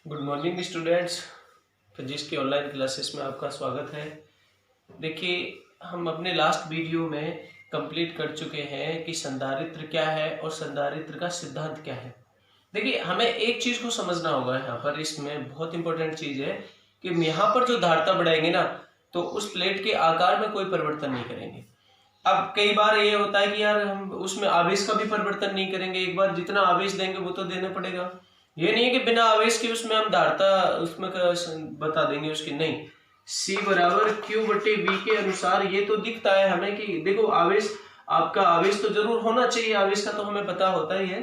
Good morning students. Physics की online classes में आपका स्वागत है। देखिए, हम अपने लास्ट वीडियो में कंप्लीट कर चुके हैं कि संधारित्र क्या है और संधारित्र का सिद्धांत क्या है। देखिए, हमें एक चीज़ को समझना होगा यहाँ पर, इसमें बहुत इंपॉर्टेंट चीज़ है कि यहाँ पर जो धारिता बढ़ाएंगे ना, तो उस प्लेट के आकार में कोई परिवर्तन नहीं करेंगे। अब कई बार ये होता है कि यार हम उसमें आवेश का भी परिवर्तन नहीं करेंगे, एक बार जितना आवेश देंगे वो तो देना पड़ेगा। ये नहीं है कि बिना आवेश के उसमें हम धारता उसमें बता देंगे उसकी, नहीं। C बराबर Q बटे V के अनुसार ये तो दिखता है हमें कि देखो आवेश, आपका आवेश तो जरूर होना चाहिए, आवेश का तो हमें पता होता ही है,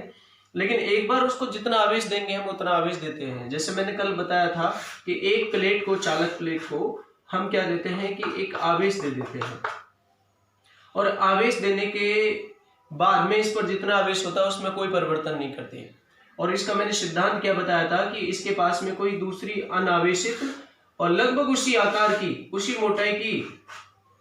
लेकिन एक बार उसको जितना आवेश देंगे हम उतना आवेश देते हैं। जैसे मैंने कल बताया था कि एक प्लेट को, चालक प्लेट को हम क्या देते हैं कि एक आवेश दे देते हैं, और आवेश देने के बाद में इस पर जितना आवेश होता है उसमें कोई परिवर्तन नहीं करते हैं। और इसका मैंने सिद्धांत क्या बताया था कि इसके पास में कोई दूसरी अनावेशित और लगभग उसी आकार की, उसी मोटाई की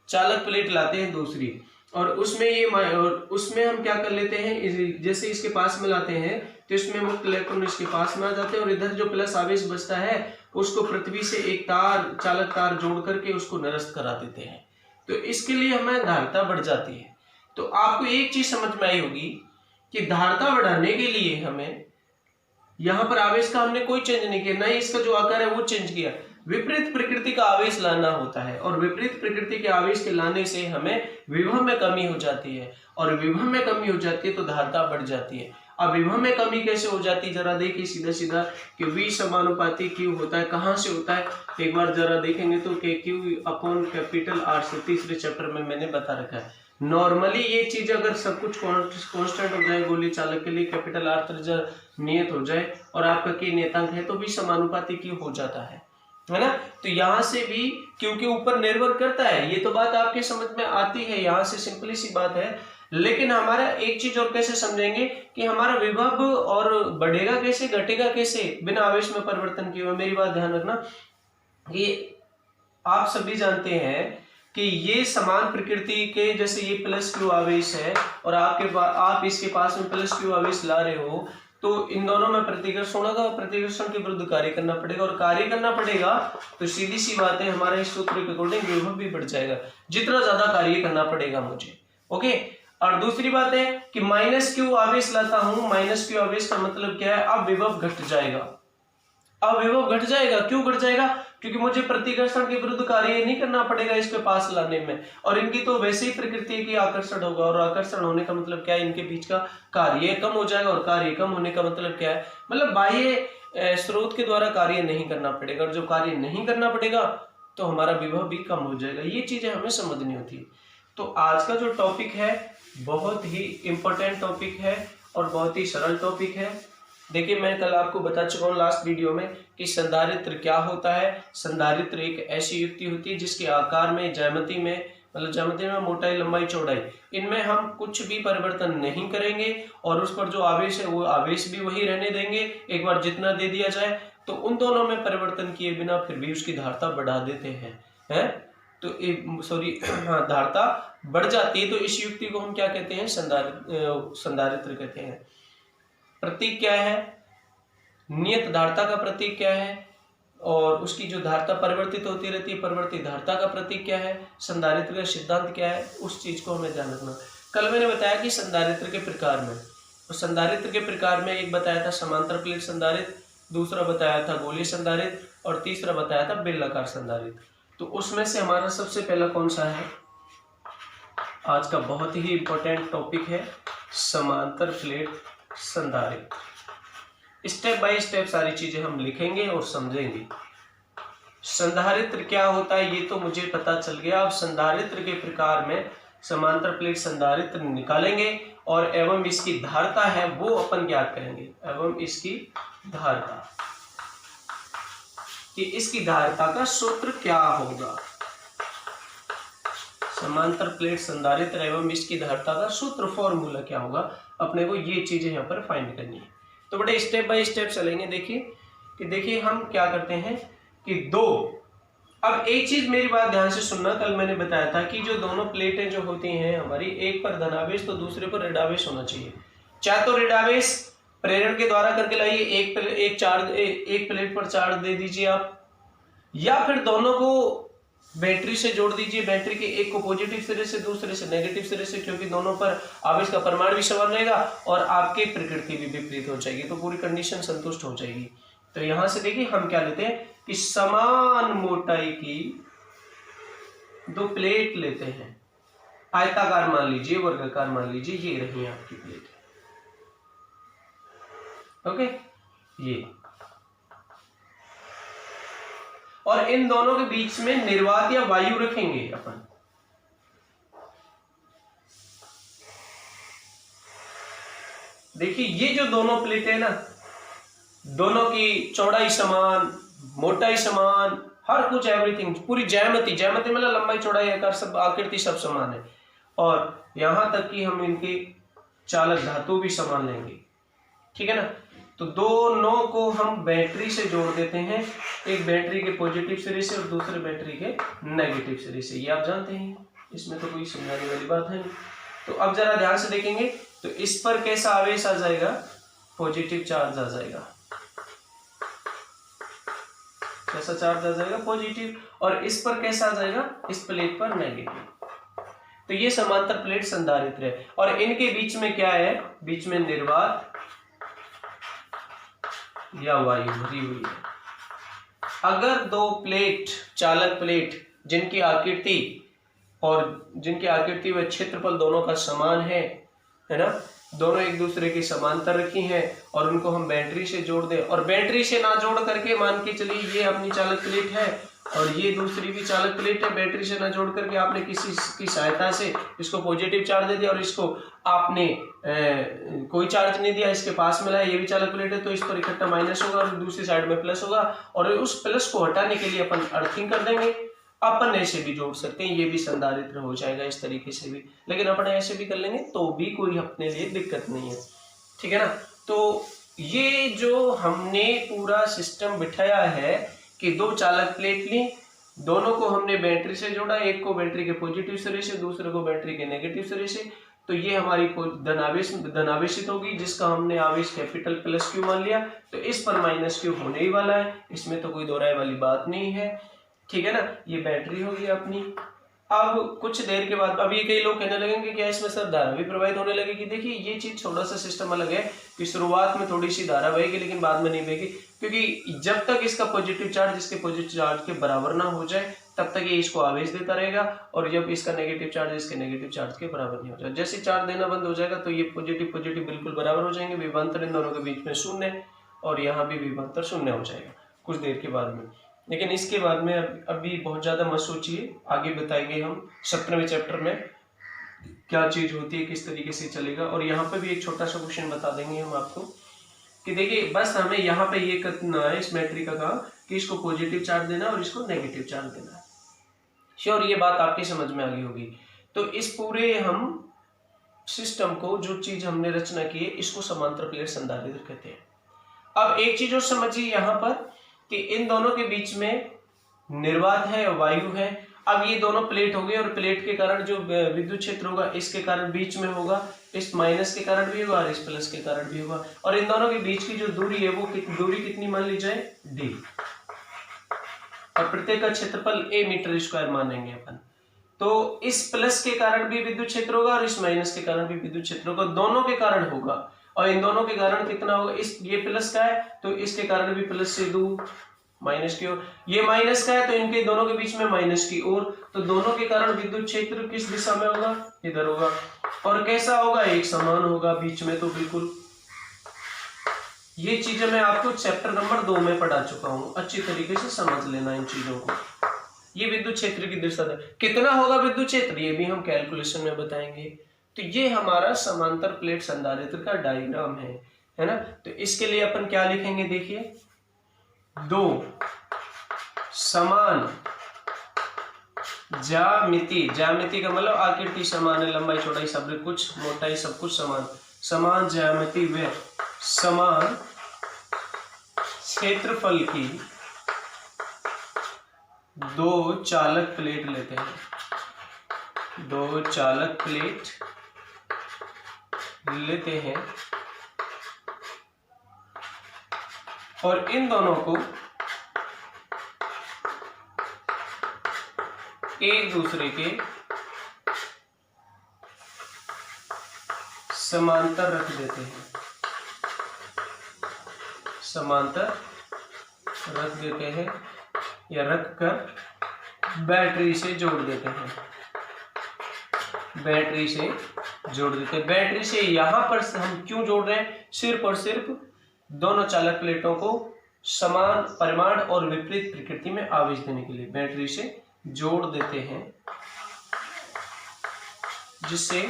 चालक प्लेट लाते हैं दूसरी, और उसमें हम क्या कर लेते हैं, जैसे इसके पास में लाते हैं तो इसमें मुक्त इलेक्ट्रॉन इसके पास में आ जाते हैं, और इधर जो प्लस आवेश बचता है उसको पृथ्वी से एक तार, चालक तार जोड़ करके उसको निरस्त करा देते हैं। तो इसके लिए हमें धारिता बढ़ जाती है। तो आपको एक चीज समझ में आई होगी कि धारिता बढ़ाने के लिए हमें यहाँ पर आवेश का हमने कोई चेंज नहीं किया, ना ही इसका जो आकार है वो चेंज किया, विपरीत प्रकृति का आवेश लाना होता है, और विपरीत प्रकृति के आवेश के लाने से हमें विभव में कमी हो जाती है, और विभव में कमी हो जाती है तो धारिता बढ़ जाती है। अब विभव में कमी कैसे हो जाती है, जरा देखिए सीधा सीधा कि V समानुपाती Q होता है, कहाँ से होता है एक बार जरा देखेंगे तो KQ अपॉन कैपिटल R से, तीसरे चैप्टर में मैंने बता रखा है। नॉर्मली ये चीज अगर सब कुछ कांस्टेंट हो जाए गोली चालक के लिए, कैपिटल R त्रिज्या नियत हो जाए और आपका K नियतांक है, तो भी समानुपाती Q हो जाता है ना। तो यहाँ से भी Q के ऊपर निर्भर करता है, ये तो बात आपके समझ में आती है, यहाँ से सिंपली सी बात है। लेकिन हमारा एक चीज और कैसे समझेंगे कि हमारा विभव और बढ़ेगा कैसे, घटेगा कैसे बिना आवेश में परिवर्तन किए हुए। मेरी बात ध्यान रखना कि आप सभी जानते हैं कि ये समान प्रकृति के, जैसे ये प्लस Q आवेश है और आप इसके पास में प्लस Q आवेश ला रहे हो, तो इन दोनों में प्रतिकर्षण होगा, प्रतिकर्षण के विरुद्ध कार्य करना पड़ेगा, और कार्य करना पड़ेगा तो सीधी सी बात है हमारे इस सूत्र के अकॉर्डिंग विभव भी बढ़ जाएगा, जितना ज्यादा कार्य करना पड़ेगा मुझे। ओके, और दूसरी बात है कि माइनस Q आवेश लाता हूं, माइनस Q आवेश का मतलब क्या है, अब विभव घट जाएगा। अब विभव घट जाएगा, क्यों घट जाएगा, क्योंकि मुझे प्रतिकर्षण के विरुद्ध कार्य नहीं करना पड़ेगा इसके पास लाने में, और इनकी तो वैसे ही प्रकृति की आकर्षण होगा, और आकर्षण होने का मतलब क्या है, इनके बीच का कार्य कम हो जाएगा, और कार्य कम होने का मतलब क्या है, मतलब बाह्य स्रोत के द्वारा कार्य नहीं करना पड़ेगा, और जो कार्य नहीं करना पड़ेगा तो हमारा विभव भी कम हो जाएगा। ये चीजें हमें समझनी होती है। तो आज का जो टॉपिक है बहुत ही इंपॉर्टेंट टॉपिक है और बहुत ही सरल टॉपिक है। देखिए, मैं कल आपको बता चुका हूँ लास्ट वीडियो में कि संधारित्र क्या होता है। संधारित्र एक ऐसी युक्ति होती है जिसके आकार में, ज्यामिति में, मतलब ज्यामिति में मोटाई, लंबाई, चौड़ाई, इनमें हम कुछ भी परिवर्तन नहीं करेंगे, और उस पर जो आवेश है वो आवेश भी वही रहने देंगे। एक बार जितना दे दिया जाए तो उन दोनों में परिवर्तन किए बिना फिर भी उसकी धारिता बढ़ा देते हैं तो धारिता बढ़ जाती है। तो इस युक्ति को हम क्या कहते हैं, संधारित्र कहते हैं। प्रतीक क्या है, नियत धारिता का प्रतीक क्या है, और उसकी जो धारिता परिवर्तित होती रहती है, परिवर्तित धारिता का प्रतीक क्या है, संधारित्र का सिद्धांत क्या है, उस चीज को हमें ध्यान रखना। कल मैंने बताया कि संधारित्र के प्रकार में, तो संधारित्र के प्रकार में एक बताया था समांतर प्लेट संधारित्र, दूसरा बताया था गोलीय संधारित्र, और तीसरा बताया था बेलनाकार संधारित्र। तो उसमें से हमारा सबसे पहला कौन सा है, आज का बहुत ही इंपॉर्टेंट टॉपिक है समांतर प्लेट संधारित्र। स्टेप बाय स्टेप सारी चीजें हम लिखेंगे और समझेंगे। संधारित्र क्या होता है ये तो मुझे पता चल गया। अब संधारित्र के प्रकार में समांतर प्लेट संधारित्र निकालेंगे, और एवं इसकी धारिता है वो अपन ज्ञात करेंगे, एवं इसकी धारिता, कि इसकी धारिता का सूत्र क्या होगा। समांतर प्लेट संधारित्र एवं इसकी धारिता का सूत्र, फॉर्मूला क्या होगा, अपने को ये चीजें यहाँ पर फाइंड करनी है। तो बड़े स्टेप बाय स्टेप चलेंगे। देखिए हम क्या करते हैं कि दो, अब एक चीज मेरी बात ध्यान से सुनना, कल मैंने बताया था कि जो दोनों प्लेटें जो होती हैं हमारी, एक पर धनावेश तो दूसरे पर ऋणावेश होना चाहिए। चाहे तो ऋणावेश प्रेरण के द्वारा करके लाइए, एक प्लेट पर चार्ज दे दीजिए आप, या फिर दोनों को बैटरी से जोड़ दीजिए, बैटरी के एक को पॉजिटिव सिरे से दूसरे से नेगेटिव सिरे से, क्योंकि दोनों पर आवेश का परिमाण भी समान रहेगा और आपकी प्रकृति भी विपरीत हो जाएगी, तो पूरी कंडीशन संतुष्ट हो जाएगी। तो यहां से देखिए हम क्या लेते हैं कि समान मोटाई की दो प्लेट लेते हैं, आयताकार मान लीजिए, वर्गाकार मान लीजिए, ये रही आपकी प्लेट। ओके, ये, और इन दोनों के बीच में निर्वात या वायु रखेंगे अपन। देखिए ये जो दोनों प्लेटें है ना, दोनों की चौड़ाई समान, मोटाई समान, हर कुछ एवरीथिंग, पूरी ज्यामिति, ज्यामिति मतलब लंबाई चौड़ाई आकार सब, आकृति सब समान है, और यहां तक कि हम इनके चालक धातु भी समान लेंगे, ठीक है ना। तो दोनों को हम बैटरी से जोड़ देते हैं, एक बैटरी के पॉजिटिव सिरे से और दूसरे बैटरी के नेगेटिव सिरे से, ये आप जानते हैं, इसमें तो कोई समझाने वाली बात है नहीं। तो अब जरा ध्यान से देखेंगे तो इस पर कैसा आवेश आ जाएगा, पॉजिटिव चार्ज आ जाएगा, कैसा चार्ज आ जाएगा, पॉजिटिव, और इस पर कैसा आ जाएगा, इस प्लेट पर नेगेटिव। तो ये समांतर प्लेट संधारित्र है, और इनके बीच में क्या है, बीच में निर्वात या वायु भरी हुई है। अगर दो प्लेट, चालक प्लेट, जिनकी आकृति व क्षेत्रफल दोनों का समान है ना, दोनों एक दूसरे के समांतर रखी हैं, और उनको हम बैटरी से जोड़ दें, और बैटरी से ना जोड़ करके मान के चलिए ये अपनी चालक प्लेट है और ये दूसरी भी चालक प्लेट है, बैटरी से ना जोड़ करके आपने किसी की सहायता से इसको पॉजिटिव चार्ज दे दिया और इसको आपने कोई चार्ज नहीं दिया, इसके पास मिला है, ये भी चालक प्लेट है, तो इस पर इकट्ठा माइनस होगा और दूसरी साइड में प्लस होगा, और उस प्लस को हटाने के लिए अपन अर्थिंग कर देंगे। अपन ऐसे भी जोड़ सकते हैं, ये भी संधारित्र हो जाएगा इस तरीके से भी, लेकिन अपन ऐसे भी कर लेंगे तो भी कोई अपने लिए दिक्कत नहीं है, ठीक है ना। तो ये जो हमने पूरा सिस्टम बिठाया है कि दो चालक प्लेट ली, दोनों को हमने बैटरी से जोड़ा, एक को बैटरी के पॉजिटिव सिरे से, दूसरे को बैटरी के नेगेटिव सिरे से, तो ये हमारी धनावेशित होगी, जिसका हमने आवेश कैपिटल प्लस क्यू मान लिया, तो इस पर माइनस क्यू होने ही वाला है, इसमें तो कोई दो राय वाली बात नहीं है, ठीक है ना। ये बैटरी होगी अपनी। अब कुछ देर के बाद अब ये कई लोग कहने लगेंगे क्या इसमें सर धारा भी प्रवाहित होने लगेगी। देखिए ये चीज थोड़ा सा सिस्टम अलग है कि शुरुआत में थोड़ी सी धारा बहेगी लेकिन बाद में नहीं बहेगी, क्योंकि जब तक इसका पॉजिटिव चार्ज इसके पॉजिटिव चार्ज के बराबर ना हो जाए तब तक ये इसको आवेश देता रहेगा, और जब इसका नेगेटिव चार्ज इसके नेगेटिव चार्ज के बराबर नहीं हो जाए, जैसे चार्ज देना बंद हो जाएगा तो ये पॉजिटिव पॉजिटिव बिल्कुल बराबर हो जाएंगे, विभवांतर इन दोनों के बीच में शून्य, और यहाँ भी विभवांतर शून्य हो जाएगा कुछ देर के बाद में। लेकिन इसके बाद में अभी बहुत ज्यादा मत सोचिए, आगे बताएंगे हम 17वें चैप्टर में क्या चीज होती है, किस तरीके से चलेगा। और यहाँ पे भी एक छोटा सा क्वेश्चन बता देंगे हम आपको कि देखिए बस हमें यहाँ पे ये करना है इस मैट्रिक का कि इसको पॉजिटिव चार्ज देना और इसको नेगेटिव चार्ज देना है। श्योर ये बात आपकी समझ में आ गई होगी। तो इस पूरे हम सिस्टम को जो चीज हमने रचना की है इसको समांतर प्लेट संधारित्र कहते हैं। अब एक चीज और समझिए यहाँ पर कि इन दोनों के बीच में निर्वात है और वायु है। अब ये दोनों प्लेट हो गए और प्लेट के कारण जो विद्युत क्षेत्र होगा इसके कारण बीच में होगा, इस माइनस के कारण भी होगा और इस प्लस के कारण भी होगा, और इन दोनों के बीच की जो दूरी है वो दूरी कितनी मान ली जाए, d, और प्रत्येक का क्षेत्रफल a मीटर स्क्वायर मानेंगे अपन। तो इस प्लस के कारण भी विद्युत क्षेत्र होगा और इस माइनस के कारण भी विद्युत क्षेत्र होगा, दोनों के कारण होगा, और इन दोनों के कारण कितना होगा, इस ये प्लस का है तो इसके कारण भी प्लस से दूर माइनस की ओर, ये माइनस का है तो इनके दोनों के बीच में माइनस की ओर, तो दोनों के कारण विद्युत क्षेत्र किस दिशा में होगा, इधर होगा, और कैसा होगा, एक समान होगा बीच में। तो बिल्कुल ये चीजें मैं आपको चैप्टर नंबर 2 में पढ़ा चुका हूं, अच्छी तरीके से समझ लेना इन चीजों को। ये विद्युत क्षेत्र की दिशा कितना होगा विद्युत क्षेत्र, ये भी हम कैलकुलेशन में बताएंगे। तो ये हमारा समांतर प्लेट संधारित्र का डायग्राम है ना। तो इसके लिए अपन क्या लिखेंगे, देखिए दो समान ज्यामिति, ज्यामिति का मतलब आकृति समान है, लंबाई चौड़ाई सब कुछ, मोटाई सब कुछ समान, समान ज्यामिति व समान क्षेत्रफल की दो चालक प्लेट लेते हैं, दो चालक प्लेट लेते हैं और इन दोनों को एक दूसरे के समांतर रख देते हैं, समांतर रख देते हैं या रखकर बैटरी से जोड़ देते हैं, बैटरी से जोड़ देते हैं। बैटरी से यहां पर हम क्यों जोड़ रहे हैं? सिर्फ और सिर्फ दोनों चालक प्लेटों को समान परिमाण और विपरीत प्रकृति में आवेश देने के लिए बैटरी से जोड़ देते हैं, जिससे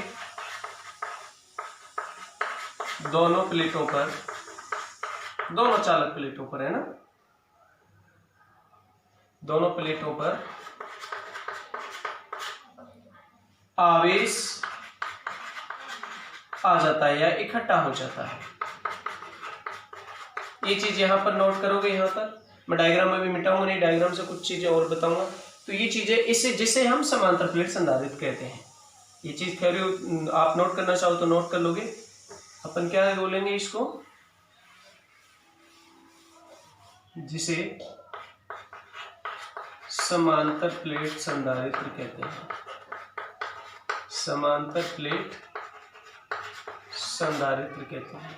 दोनों प्लेटों पर, दोनों चालक प्लेटों पर, है ना, दोनों प्लेटों पर आवेश आ जाता है या इकट्ठा हो जाता है। ये चीज यहां पर नोट करोगे। यहां तक मैं डायग्राम में भी मिटाऊंगा नहीं, डायग्राम से कुछ चीजें और बताऊंगा। तो ये चीजें इससे जिसे हम समांतर प्लेट संधारित्र कहते हैं। ये चीज थ्योरी आप नोट करना चाहो तो नोट कर लोगे। अपन क्या बोलेंगे इसको, जिसे समांतर प्लेट संधारित्र कहते हैं, समांतर प्लेट संधारित्र कहते हैं।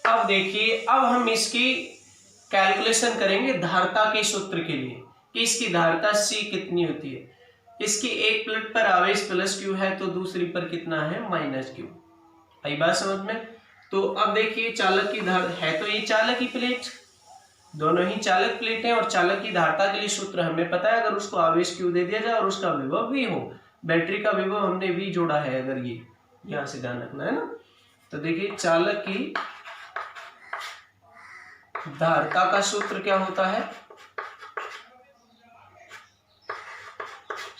अब देखिए, अब हम इसकी कैलकुलेशन करेंगे धारिता के सूत्र के लिए कि इसकी धारिता C कितनी होती है। इसकी एक प्लेट पर आवेश प्लस Q है तो दूसरी पर कितना है, माइनस Q। आई बात समझ में? तो अब देखिए, चालक की धार है तो ये चालक की प्लेट, दोनों ही चालक प्लेट हैं और चालक की धारिता के लिए सूत्र हमें पता है। अगर उसको आवेश Q दे दिया जाए और उसका विभव V हो, बैटरी का विभव हमने V जोड़ा है, अगर ये यहां से ध्यान रखना है ना। तो देखिए, चालक की धारिता का सूत्र क्या होता है,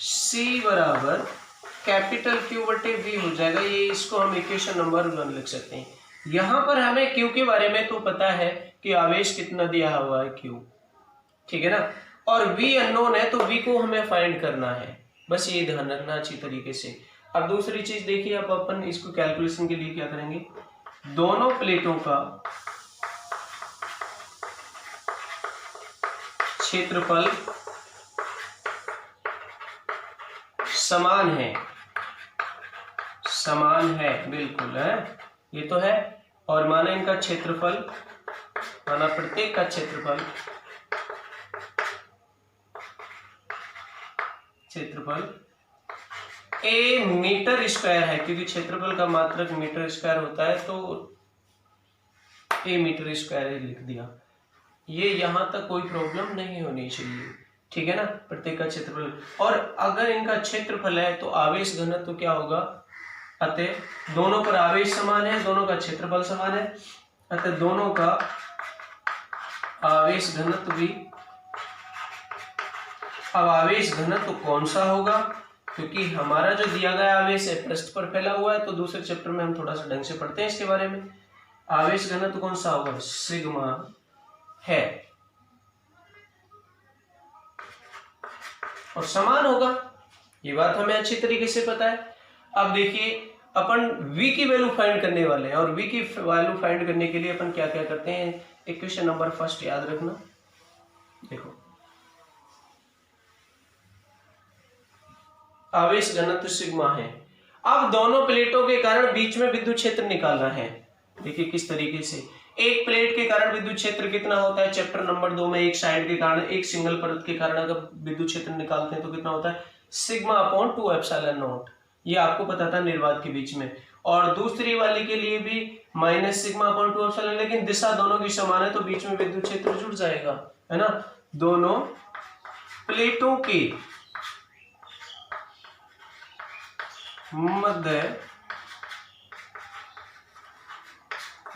C बराबर कैपिटल Q बटे V हो जाएगा। ये इसको हम इक्वेशन नंबर 1 लिख सकते हैं। यहां पर हमें Q के बारे में तो पता है कि आवेश कितना दिया हुआ है Q, ठीक है ना, और V अननोन है तो V को हमें फाइंड करना है। बस ये ध्यान रखना अच्छी तरीके से। अब दूसरी चीज देखिए, अब अपन इसको कैलकुलेशन के लिए क्या करेंगे, दोनों प्लेटों का क्षेत्रफल समान है, समान है, बिल्कुल है, ये तो है। और माना इनका क्षेत्रफल, माना प्रत्येक का क्षेत्रफल A मीटर स्क्वायर है, क्योंकि क्षेत्रफल का मात्रक मीटर स्क्वायर होता है तो A मीटर स्क्वायर लिख दिया। ये यहां तक कोई प्रॉब्लम नहीं होनी चाहिए, ठीक है ना, प्रत्येक का क्षेत्रफल। और अगर इनका क्षेत्रफल है तो आवेश घनत्व तो क्या होगा, अतः दोनों पर आवेश समान है, दोनों का क्षेत्रफल समान है, अतः दोनों का आवेश घनत्व भी। अब आवेश घनत्व कौन सा होगा, क्योंकि हमारा जो दिया गया आवेश है पृष्ठ पर फैला हुआ है, तो दूसरे चैप्टर में हम थोड़ा सा ढंग से पढ़ते हैं इसके बारे में। आवेश घनत्व कौन सा होगा, सिग्मा है और समान होगा, ये बात हमें अच्छी तरीके से पता है। अब देखिए, अपन V की वैल्यू फाइंड करने वाले हैं और V की वैल्यू फाइंड करने के लिए अपन क्या क्या करते हैं, इक्वेशन नंबर 1 याद रखना। देखो, आवेश घनत्व सिग्मा है। अब दोनों प्लेटों के कारण बीच में विद्युत क्षेत्र निकालना है। देखिए किस तरीके से, एक प्लेट के कारण विद्युत क्षेत्र कितना होता है, चैप्टर नंबर 2 में एक साइड के कारण, एक सिंगल परत के कारण अगर विद्युत क्षेत्र निकालते हैं तो कितना होता है, सिग्मा अपॉन 2 एप्सिलॉन नॉट। ये आपको पता था निर्वात के बीच में। और दूसरी वाली के लिए भी माइनस सिग्मा अपॉन 2 एप्सिलॉन, लेकिन दिशा दोनों की समान है तो बीच में विद्युत क्षेत्र जुड़ जाएगा, है ना। दोनों प्लेटों के मध्य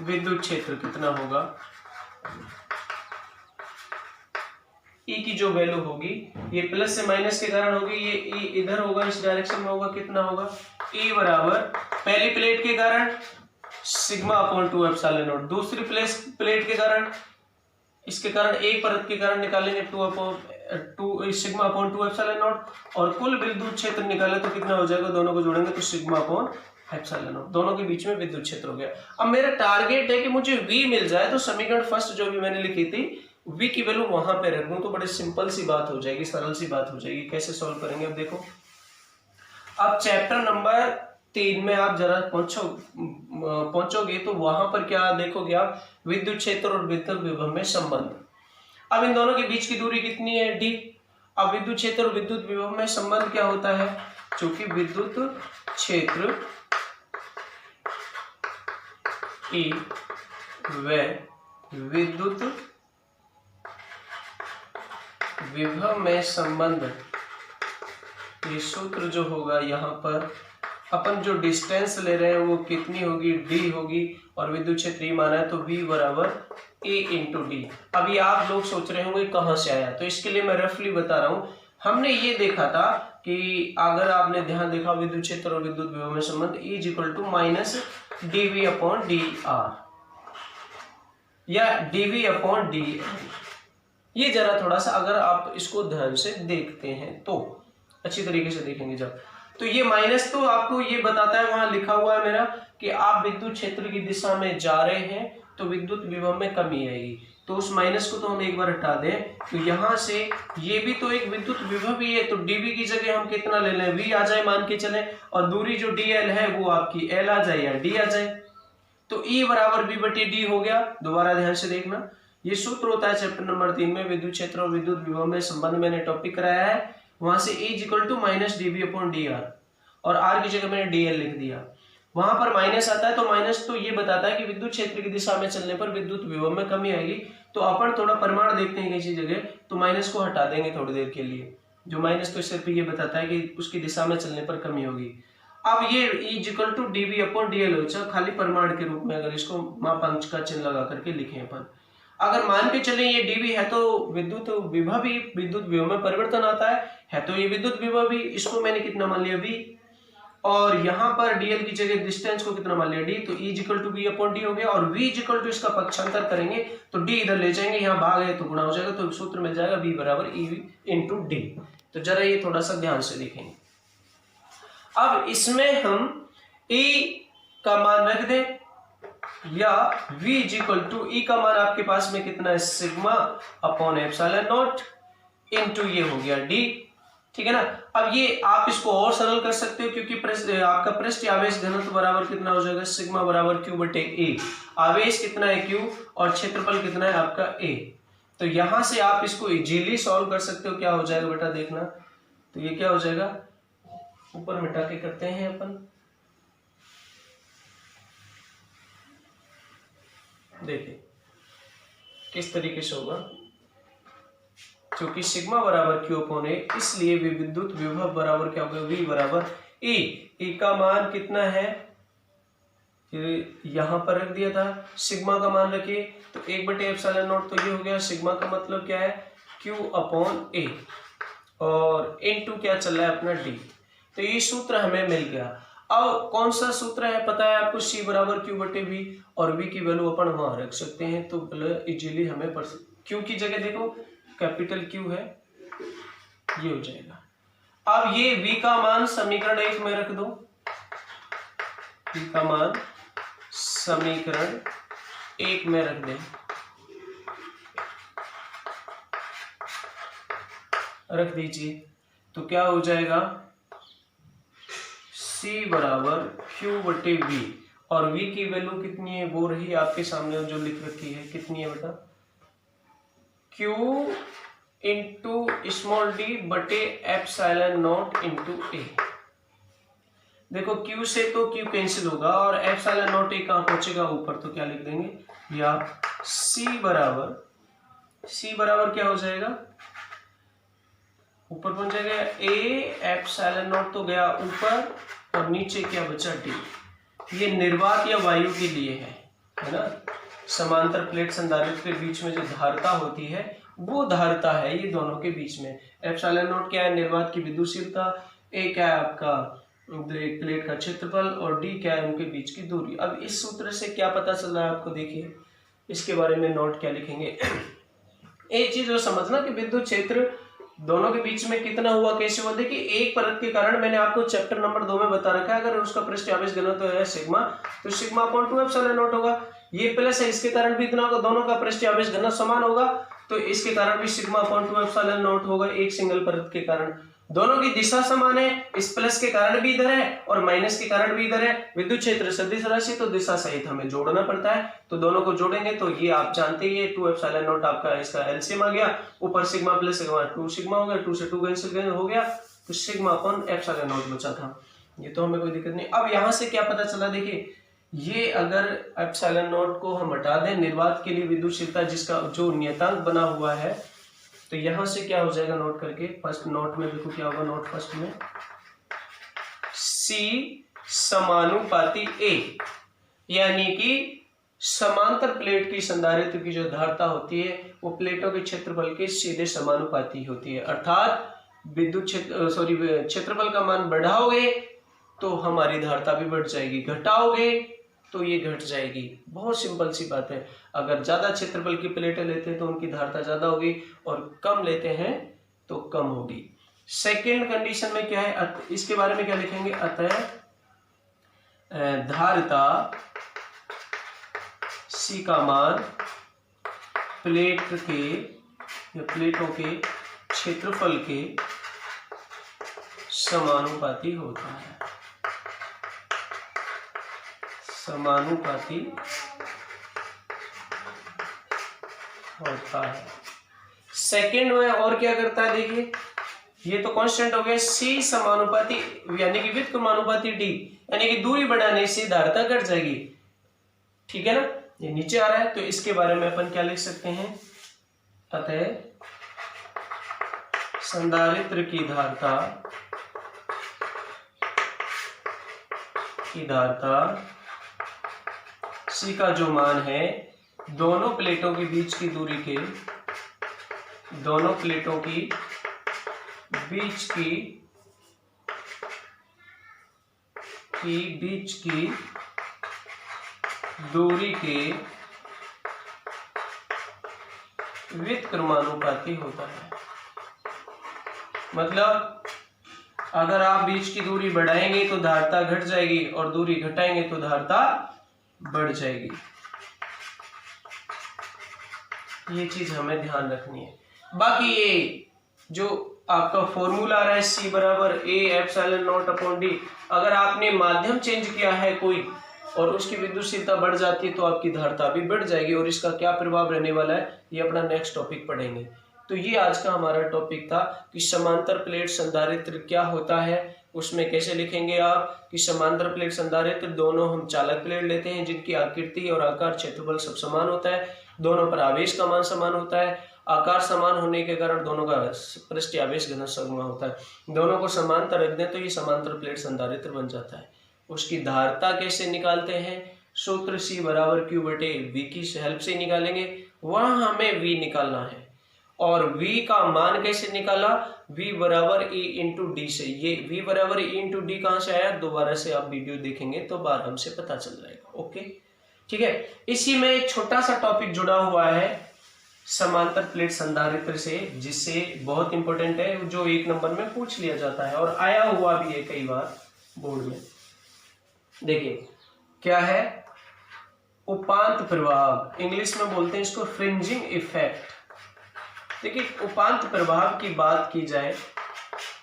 विद्युत क्षेत्र कितना होगा, E की जो वैल्यू होगी, ये प्लस से माइनस के कारण होगी, ये E इधर होगा, इस डायरेक्शन में होगा, कितना होगा, E बराबर पहली प्लेट के कारण सिग्मा अपॉन 2 एप्सिलॉन नॉट, दूसरी प्लेट के कारण इसके कारण एक परत के कारण निकालेंगे 2 सिग्मा अपॉन 2 एप्सिलॉन नॉट, और कुल विद्युत क्षेत्र निकाले तो कितना हो जाएगा, दोनों को जोड़ेंगे तो सिग्मा अपॉन एप्सिलॉन नॉट, दोनों के बीच में विद्युत क्षेत्र हो गया। अब मेरा टारगेट है कि मुझे V मिल जाए, तो समीकरण फर्स्ट जो भी मैंने लिखी थी V की वैल्यू वहां पे रख दूं तो बड़े सिंपल सी बात हो जाएगी, सरल सी बात हो जाएगी। कैसे सॉल्व करेंगे अब देखो, अब चैप्टर नंबर 3 में आप जरा पहुंचोगे तो वहां पर क्या देखोगे आप, विद्युत क्षेत्र और विद्युत विभव में संबंध। अब इन दोनों के बीच की दूरी कितनी है, d। अब विद्युत क्षेत्र और विद्युत विभव में संबंध क्या होता है, चूंकि विद्युत क्षेत्र E व विद्युत विभव में संबंध, ये सूत्र जो होगा यहाँ पर अपन जो डिस्टेंस ले रहे हैं वो कितनी होगी, d होगी, और विद्युत क्षेत्र E माना है तो V बराबर A इंटू डी। अभी आप लोग सोच रहे होंगे कहाँ से आया, तो इसके लिए मैं रफली बता रहा हूँ। हमने ये देखा था कि अगर आपने ध्यान देखा विद्युत क्षेत्र और विद्युत विभव में संबंध E is equal to minus dV upon dr या dV अपॉन dl। ये जरा थोड़ा सा अगर आप इसको ध्यान से देखते हैं तो अच्छी तरीके से देखेंगे जब, तो ये माइनस तो आपको ये बताता है, वहां लिखा हुआ है मेरा कि आप विद्युत क्षेत्र की दिशा में जा रहे हैं तो विद्युत विभव में कमी आएगी, तो उस माइनस को तो हम एक बार हटा दें, तो यहां से ये भी तो एक विद्युत विभव ही है, तो dV की जगह हम कितना ले लें, V आ जाए मान के चले, और दूरी जो dl है वो आपकी l आ जाए या d आ जाए, तो E बराबर V बटे d हो गया। दोबारा ध्यान से देखना, ये सूत्र होता है चैप्टर नंबर 3 में विद्युत क्षेत्र और विद्युत विभव में संबंध, मैंने टॉपिक कराया है, वहां से E is equal to minus dV upon dr, और r की जगह मैंने dl लिख दिया। वहां पर माइनस आता है तो माइनस तो ये बताता है कि विद्युत क्षेत्र की दिशा में चलने पर विद्युत विभव में कमी आएगी, तो अपन थोड़ा प्रमाण देखते हैं किसी जगह, तो माइनस को हटा देंगे थोड़ी देर के लिए, जो माइनस तो सिर्फ ये बताता है कि उसकी दिशा में चलने पर कमी होगी। अब ये E is equal to dV upon dl हो जाए खाली प्रमाण के रूप में, अगर इसको मापांक का चिन्ह लगा करके लिखें अपन, अगर मान के चले ये dV है तो विद्युत विभव ही विद्युत विभव में परिवर्तन आता है तो ये विद्युत विभव भी, इसको मैंने कितना मान लिया V, और यहाँ पर dl की जगह डिस्टेंस को कितना मान लिया d, तो E equal to V upon d हो गया, और V इक्वल टू इसका पक्षांतर करेंगे तो d इधर ले जाएंगे, यहाँ भाग है तो गुणा हो जाएगा, तो सूत्र मिल जाएगा V बराबर E इंटू डी। तो जरा ये थोड़ा सा ध्यान से देखेंगे। अब इसमें हम E का मान रख दें, या V इक्वल टू E का मान आपके पास में कितना है, sigma upon epsilon not into ये हो गया d, ठीक है ना। अब ये आप इसको और सरल कर सकते हो, क्योंकि आपका पृष्ठ आवेश घनत्व बराबर कितना हो जाएगा, सिग्मा बराबर q बटे a, आवेश कितना है q और क्षेत्रफल कितना है आपका a, तो यहां से आप इसको इजीली सॉल्व कर सकते हो। क्या हो जाएगा बेटा देखना, तो ये क्या हो जाएगा, ऊपर मिटा के करते हैं अपन, देखिए किस तरीके से होगा, क्योंकि सिग्मा बराबर q अपॉन a, इसलिए विद्युत विभव बराबर क्या होगा, V बराबर E। E का मान कितना है, यहां पर रख दिया था, सिग्मा का मान रखिए तो 1 बटे एप्सिलॉन नॉट, तो ये हो गया सिग्मा का मतलब क्या है q अपॉन a, और इनटू क्या चल रहा है अपना d, तो ये सूत्र हमें मिल गया। अब कौन सा सूत्र है पता है आपको, C बराबर q बटे v, और v की वैल्यू अपन वहां रख सकते हैं, तो इजीली हमें q की जगह देखो कैपिटल Q है, ये हो जाएगा। अब ये V का मान समीकरण 1 में रख दो, V का मान समीकरण 1 में रख दें, रख दीजिए, तो क्या हो जाएगा, C बराबर Q बटे V, और V की वैल्यू कितनी है वो रही आपके सामने जो लिख रखी है, कितनी है बेटा, Q इंटू स्मॉल d बटे एप्सिलॉन नॉट इंटू a। देखो Q से तो Q कैंसिल होगा, और एप्सिलॉन नॉट a कहाँ पहुंचेगा ऊपर, तो क्या लिख देंगे, या C बराबर क्या हो जाएगा, ऊपर पहुंच जाएगा a, एप्सिलॉन नॉट तो गया ऊपर, और नीचे क्या बचा d। ये निर्वात या वायु के लिए है ना, समांतर प्लेट संधारित्र के बीच में जो धारिता होती है वो धारिता है ये दोनों के बीच में। एप्सिलॉन नॉट क्या है, निर्वात की विद्युतशीलता, ए क्या है आपका प्लेट का क्षेत्रफल, और डी क्या है उनके बीच की दूरी। अब इस सूत्र से क्या पता चल रहा है आपको, देखिए इसके बारे में नोट क्या लिखेंगे, एक चीज और समझना कि विद्युत क्षेत्र दोनों के बीच में कितना हुआ, कैसे हुआ। देखिए एक परत के कारण मैंने आपको चैप्टर नंबर 2 में बता रखा है, अगर उसका पृष्ठ आवेश घनत्व है सिग्मा, तो सिग्मा अपॉन 2 एप्सिलॉन नॉट होगा। ये प्लस है, इसके कारण भी इतना होगा, दोनों का पृष्ठ आवेश घनत्व समान होगा, तो इसके कारण भी सिग्मा अपॉन 2 एप्सिलॉन नॉट होगा एक सिंगल परत के कारण। दोनों की दिशा समान है, इस प्लस के कारण भी इधर है और माइनस के कारण भी इधर है। विद्युत क्षेत्र सदिश राशि, तो दिशा सहित हमें जोड़ना पड़ता है, तो दोनों को जोड़ेंगे तो ये आप जानते ही है 2 एप्सिलॉन नॉट आपका इसका एलसीएम आ गया, ऊपर सिग्मा प्लस सिग्मा 2 सिग्मा हो गया, 2 से 2 कैंसिल हो गया, तो सिग्मा अपॉन एप्सिलॉन नॉट बचा था। ये तो हमें कोई दिक्कत नहीं। अब यहां से क्या पता चला, देखिए ये अगर एप्सिलॉन नॉट को हम हटा दें, निर्वात के लिए विद्युतशीलता जिसका जो नियतांक बना हुआ है, तो यहां से क्या हो जाएगा, नोट करके फर्स्ट नोट में देखो क्या होगा, नोट फर्स्ट में C समानुपाती A, यानी कि समांतर प्लेट की संधारित्र की जो धारिता होती है वो प्लेटों के क्षेत्रफल के सीधे समानुपाती होती है। अर्थात विद्युत क्षेत्रफल का मान बढ़ाओगे तो हमारी धारिता भी बढ़ जाएगी, घटाओगे तो ये घट जाएगी। बहुत सिंपल सी बात है। अगर ज्यादा क्षेत्रफल की प्लेटें लेते हैं तो उनकी धारिता ज्यादा होगी और कम लेते हैं तो कम होगी। सेकेंड कंडीशन में क्या है, इसके बारे में क्या लिखेंगे, अतः धारिता C का मान प्लेट के या प्लेटों के क्षेत्रफल के समानुपाती होता है, समानुपाती होता है। सेकेंड में और क्या करता है, देखिए ये तो कांस्टेंट हो गया, C समानुपाती यानी कि व्युत्क्रमानुपाती D, यानी कि दूरी बढ़ाने से धारिता घट जाएगी, ठीक है ना, ये नीचे आ रहा है। तो इसके बारे में अपन क्या लिख सकते हैं, अतः संधारित्र की धारिता C का जो मान है दोनों प्लेटों के बीच की दूरी के, दोनों प्लेटों की बीच की दूरी के व्युत्क्रमानुपाती होता है। मतलब अगर आप बीच की दूरी बढ़ाएंगे तो धारिता घट जाएगी और दूरी घटाएंगे तो धारिता बढ़ जाएगी। ये चीज हमें ध्यान रखनी है। बाकी ये जो आपका फॉर्मूला आ रहा है C बराबर A epsilon not upon D, अगर आपने माध्यम चेंज किया है कोई और उसकी विद्युतशीलता बढ़ जाती है तो आपकी धारिता भी बढ़ जाएगी, और इसका क्या प्रभाव रहने वाला है ये अपना नेक्स्ट टॉपिक पढ़ेंगे। तो ये आज का हमारा टॉपिक था कि समांतर प्लेट संधारित्र क्या होता है, उसमें कैसे लिखेंगे आप कि समांतर प्लेट संधारित्र दोनों हम चालक प्लेट लेते हैं जिनकी आकृति और आकार क्षेत्रफल सब समान होता है, दोनों पर आवेश का मान समान होता है, आकार समान होने के कारण दोनों का पृष्ठ आवेश घनत्व समान होता है, दोनों को समांतर रख दें तो ये समांतर प्लेट संधारित्र बन जाता है। उसकी धारिता कैसे निकालते हैं, सूत्र C बराबर Q बटे V की हेल्प से निकालेंगे, वहां हमें V निकालना है। और V का मान कैसे निकाला, V बराबर E इंटू डी से। ये V बराबर E इंटू डी कहां से आया, दोबारा से आप वीडियो देखेंगे तो बार हमसे पता चल जाएगा। ओके ठीक है। इसी में एक छोटा सा टॉपिक जुड़ा हुआ है समांतर प्लेट संधारित्र से, जिससे बहुत इंपॉर्टेंट है, जो 1 नंबर में पूछ लिया जाता है और आया हुआ भी है कई बार बोर्ड में। देखिए क्या है, उपांत प्रभाव, इंग्लिश में बोलते हैं इसको फ्रिंजिंग इफेक्ट। देखिए उपांत प्रभाव की बात की जाए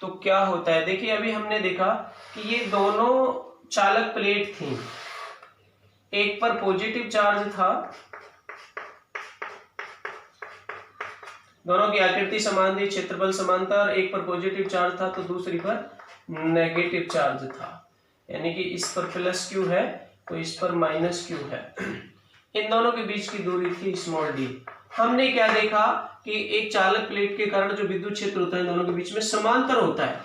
तो क्या होता है, देखिए अभी हमने देखा कि ये दोनों चालक प्लेट थी, एक पर पॉजिटिव चार्ज था, दोनों की आकृति समान थी, क्षेत्रफल समान था, और एक पर पॉजिटिव चार्ज था तो दूसरी पर नेगेटिव चार्ज था, यानी कि इस पर प्लस Q है तो इस पर माइनस Q है। इन दोनों के बीच की दूरी थी स्मॉल d। हमने क्या देखा कि एक चालक प्लेट के कारण जो विद्युत क्षेत्र होता है दोनों के बीच में समांतर होता है,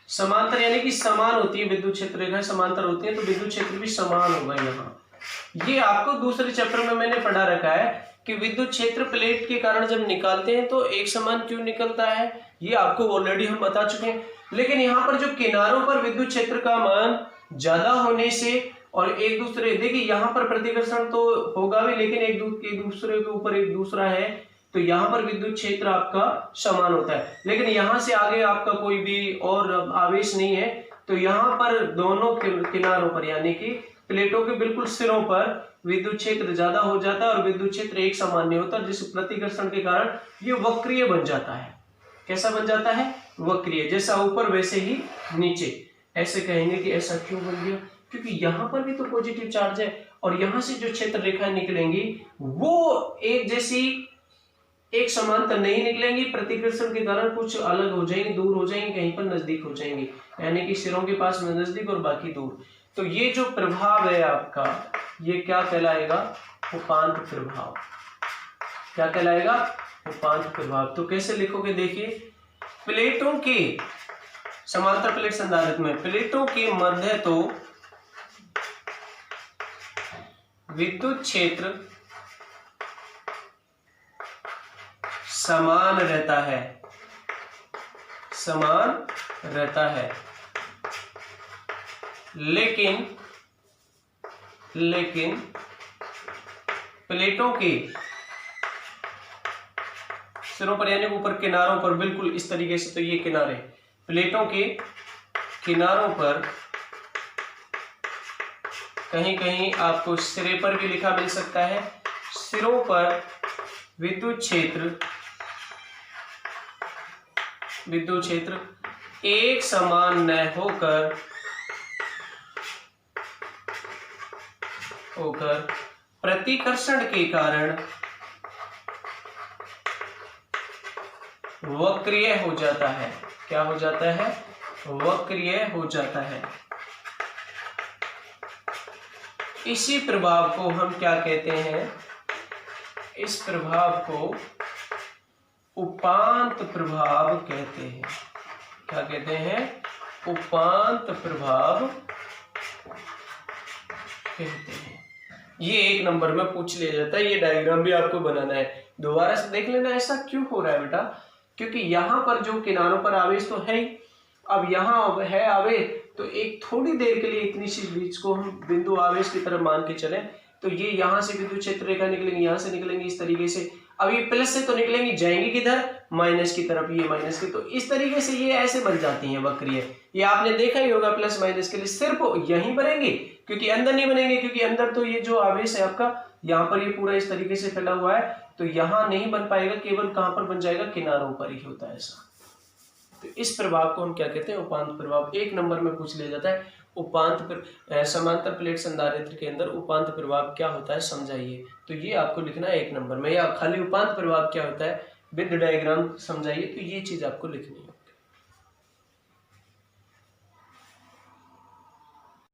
समांतर यानी कि समान होती है, विद्युत क्षेत्र रेखाएं समांतर होती है तो विद्युत क्षेत्र भी समान होगा। यहाँ ये आपको दूसरे चैप्टर में मैंने पढ़ा रखा है कि विद्युत क्षेत्र प्लेट के कारण जब निकालते हैं तो एक समान क्यों निकलता है, ये आपको ऑलरेडी हम बता चुके हैं। लेकिन यहाँ पर जो किनारों पर विद्युत क्षेत्र का मान ज्यादा होने से और एक दूसरे, देखिए यहाँ पर प्रतिकर्षण तो होगा भी, लेकिन एक दूसरे के ऊपर एक दूसरा है, तो यहाँ पर विद्युत क्षेत्र आपका समान होता है। लेकिन यहाँ से आगे आपका कोई भी और आवेश नहीं है, तो यहाँ पर दोनों किनारों पर यानी कि प्लेटों के बिल्कुल सिरों पर विद्युत क्षेत्र ज्यादा हो जाता है और विद्युत क्षेत्र एक समान नहीं होता, जिस प्रतिकर्षण के कारण ये वक्रीय बन जाता है। कैसा बन जाता है? वक्रीय, जैसा ऊपर वैसे ही नीचे। ऐसे कहेंगे कि ऐसा क्यों बन गया? क्योंकि यहाँ पर भी तो पॉजिटिव चार्ज है और यहाँ से जो क्षेत्र रेखाएं निकलेंगी वो एक जैसी एक समांतर नहीं निकलेंगी, प्रतिकर्षण के कारण कुछ अलग हो जाएंगे, दूर हो जाएंगे, कहीं पर नजदीक हो जाएंगे, यानी कि सिरों के पास नजदीक और बाकी दूर। तो ये जो प्रभाव है आपका, ये क्या कहलाएगा? उपांत प्रभाव। क्या कहलाएगा? उपांत प्रभाव। तो कैसे लिखोगे? देखिए, प्लेटों के समांतर प्लेट संधारित्र में प्लेटों के मध्य तो विद्युत क्षेत्र समान रहता है, समान रहता है, लेकिन प्लेटों के सिरों पर यानी ऊपर किनारों पर बिल्कुल इस तरीके से, तो ये किनारे, प्लेटों के किनारों पर कहीं कहीं आपको सिरे पर भी लिखा मिल सकता है, सिरों पर विद्युत क्षेत्र एक समान न होकर प्रतिकर्षण के कारण वक्रीय हो जाता है। क्या हो जाता है? वक्रीय हो जाता है। इसी प्रभाव को हम क्या कहते हैं? इस प्रभाव को उपांत प्रभाव कहते हैं। क्या कहते हैं? उपांत प्रभाव कहते हैं। ये एक नंबर में पूछ लिया जाता है। ये डायग्राम भी आपको बनाना है, दोबारा से देख लेना ऐसा क्यों हो रहा है बेटा, क्योंकि यहाँ पर जो किनारों पर आवेश तो है ही, अब यहाँ है आवेश, तो एक थोड़ी देर के लिए इतनी सी बीच को हम बिंदु आवेश की तरफ मान के चले, तो ये यहाँ से विद्युत क्षेत्र रेखा निकलेंगी, यहाँ से निकलेंगी इस तरीके से। अब ये प्लस से तो निकलेंगी, जाएंगी किधर? माइनस की तरफ, ये माइनस की, तो इस तरीके से ये ऐसे बन जाती हैं वक्रीय। ये आपने देखा ही होगा, प्लस माइनस के लिए सिर्फ यहीं बनेंगे, क्योंकि अंदर नहीं बनेंगे, क्योंकि अंदर तो ये जो आवेश है आपका यहाँ पर ये पूरा इस तरीके से फैला हुआ है, तो यहाँ नहीं बन पाएगा, केवल कहाँ पर बन जाएगा? किनारों पर ही होता है ऐसा। तो इस प्रभाव को हम क्या कहते हैं? उपांत प्रभाव। एक नंबर में पूछ लिया जाता है समांतर प्लेट संधारित्र के अंदर उपांत प्रभाव क्या होता है, समझाइए। तो ये आपको लिखना है एक नंबर में, या खाली उपांत प्रभाव क्या होता है विद डायग्राम समझाइए, तो ये चीज आपको लिखनी है।